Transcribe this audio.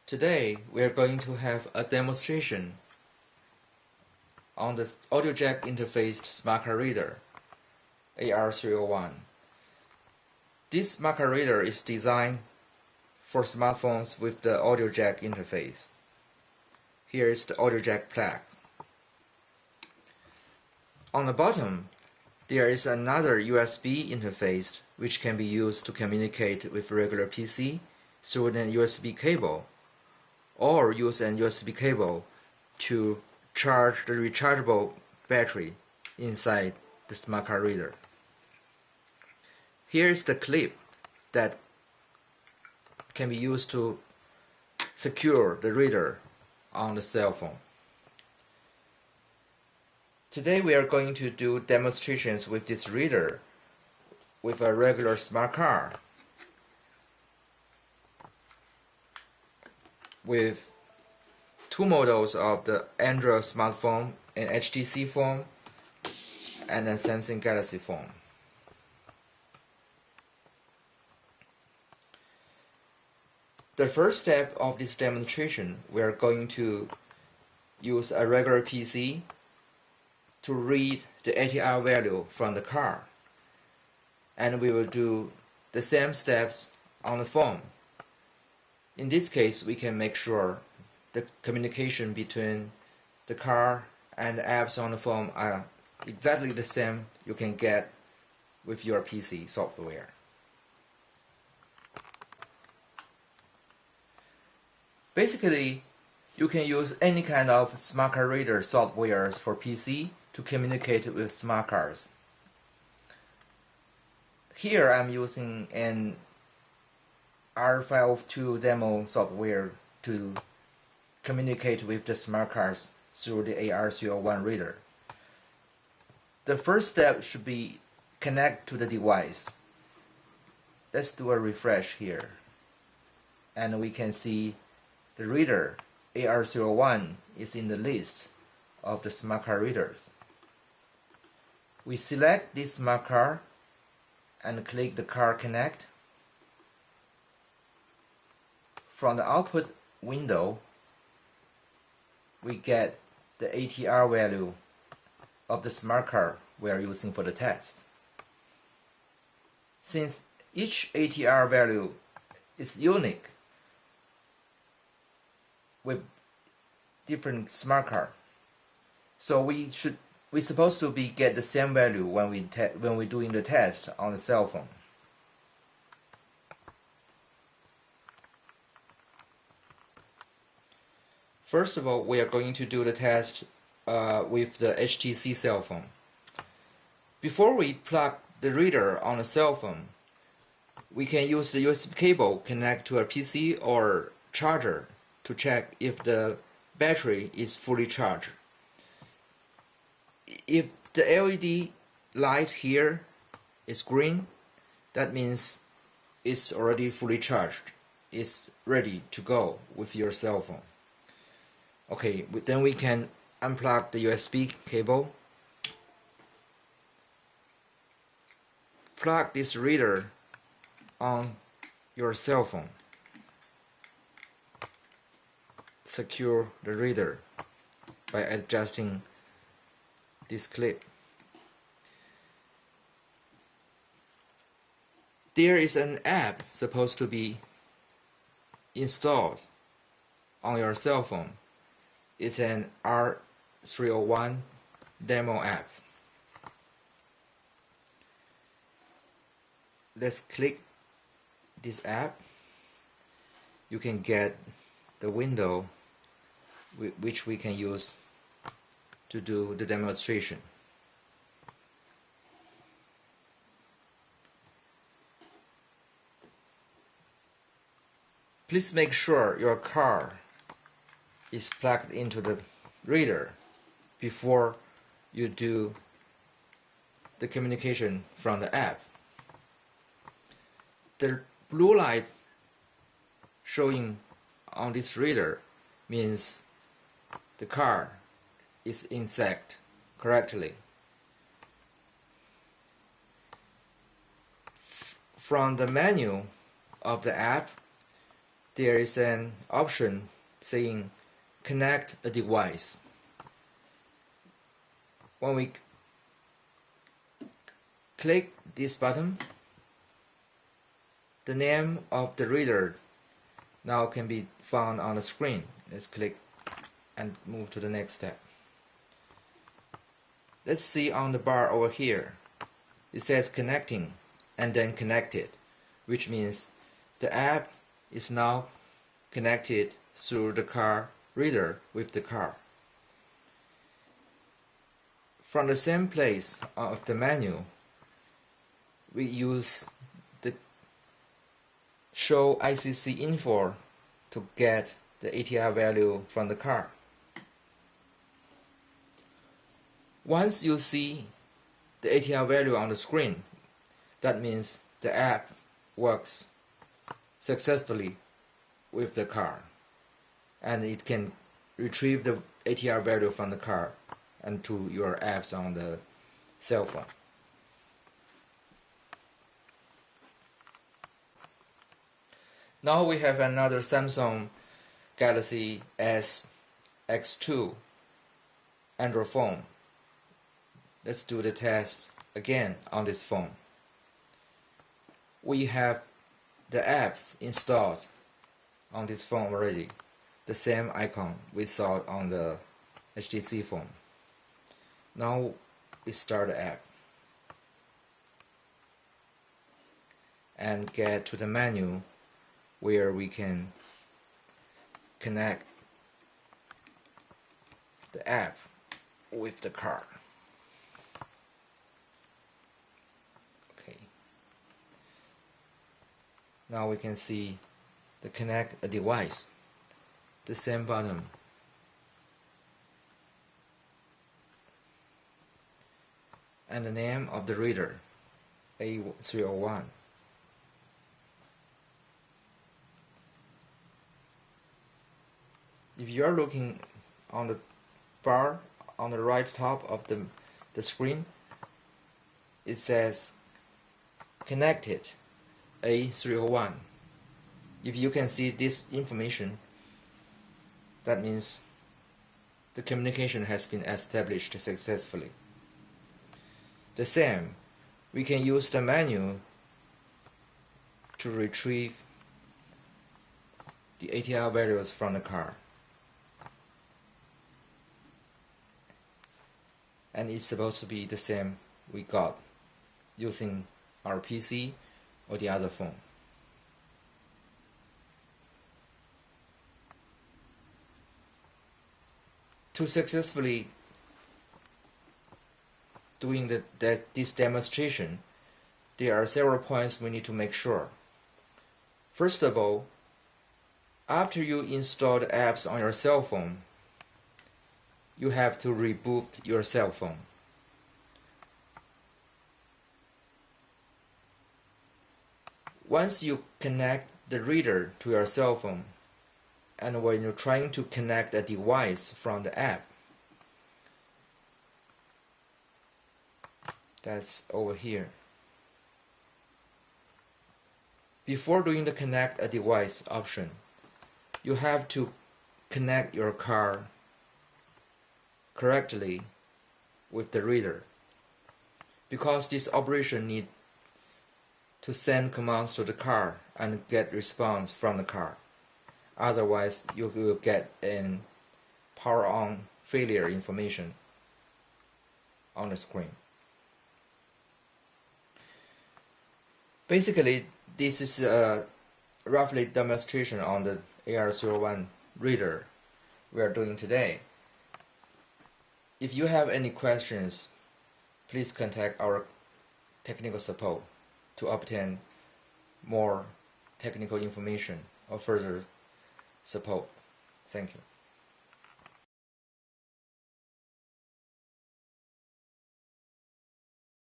Today we are going to have a demonstration on the audio jack interfaced smart card reader aR301. This smart card reader is designed for smartphones with the audio jack interface. Here is the audio jack plug. On the bottom there is another USB interface which can be used to communicate with regular PC through an USB cable, or use an USB cable to charge the rechargeable battery inside the smart card reader. Here is the clip that can be used to secure the reader on the cell phone. Today we are going to do demonstrations with this reader with a regular smart card with two models of the Android smartphone, an HTC phone and a Samsung Galaxy phone. The first step of this demonstration, we are going to use a regular PC to read the aTR value from the card, and we will do the same steps on the phone. In this case, we can make sure the communication between the card and the apps on the phone are exactly the same you can get with your PC software. Basically, you can use any kind of smart card reader software for PC to communicate with smart cards. Here I'm using an aR302 demo software to communicate with the smart cards through the aR301 reader. The first step should be connect to the device. Let's do a refresh here, and we can see the reader aR301 is in the list of the smart card readers. We select this smart card and click the card connect. From the output window, we get the aTR value of the smart card we are using for the test. Since each aTR value is unique with different smart card, so we're supposed to get the same value when we're doing the test on the cell phone. First of all, we are going to do the test with the HTC cell phone. Before we plug the reader on the cell phone, we can use the USB cable connect to a PC or charger to check if the battery is fully charged. If the LED light here is green, that means it's already fully charged. It's ready to go with your cell phone. Okay, then we can unplug the USB cable, plug this reader on your cell phone, secure the reader by adjusting this clip. There is an app supposed to be installed on your cell phone. It's an aR301 demo app. Let's click this app. You can get the window which we can use to do the demonstration. Please make sure your card is plugged into the reader before you do the communication from the app. The blue light showing on this reader means the card is inset correctly. From the menu of the app, there is an option saying connect a device. When we click this button, the name of the reader now can be found on the screen. Let's click and move to the next step. Let's see on the bar over here. It says connecting and then connected, which means the app is now connected through the car reader with the car. From the same place of the menu, we use the show ICC info to get the ATR value from the car. Once you see the ATR value on the screen, that means the app works successfully with the car, and it can retrieve the ATR value from the car and to your apps on the cell phone. Now we have another Samsung Galaxy S X2 Android phone. Let's do the test again on this phone. We have the apps installed on this phone already, the same icon we saw on the HTC phone. Now we start the app and get to the menu where we can connect the app with the car. Okay. Now we can see the connect a device, the same button. And the name of the reader, aR301. If you are looking on the bar on the right top of the screen, it says connected aR301. If you can see this information, that means the communication has been established successfully. The same, we can use the menu to retrieve the ATR values from the car. And it's supposed to be the same we got using our PC or the other phone. To successfully doing this demonstration, there are several points we need to make sure. First of all, after you install the apps on your cell phone, you have to reboot your cell phone. Once you connect the reader to your cell phone, and when you're trying to connect a device from the app, that's over here. Before doing the connect a device option, you have to connect your car correctly with the reader, because this operation needs to send commands to the car and get response from the car. Otherwise, you will get an power on failure information on the screen. Basically, this is a roughly demonstration on the aR301 reader we are doing today. If you have any questions, please contact our technical support to obtain more technical information or further support. Thank you.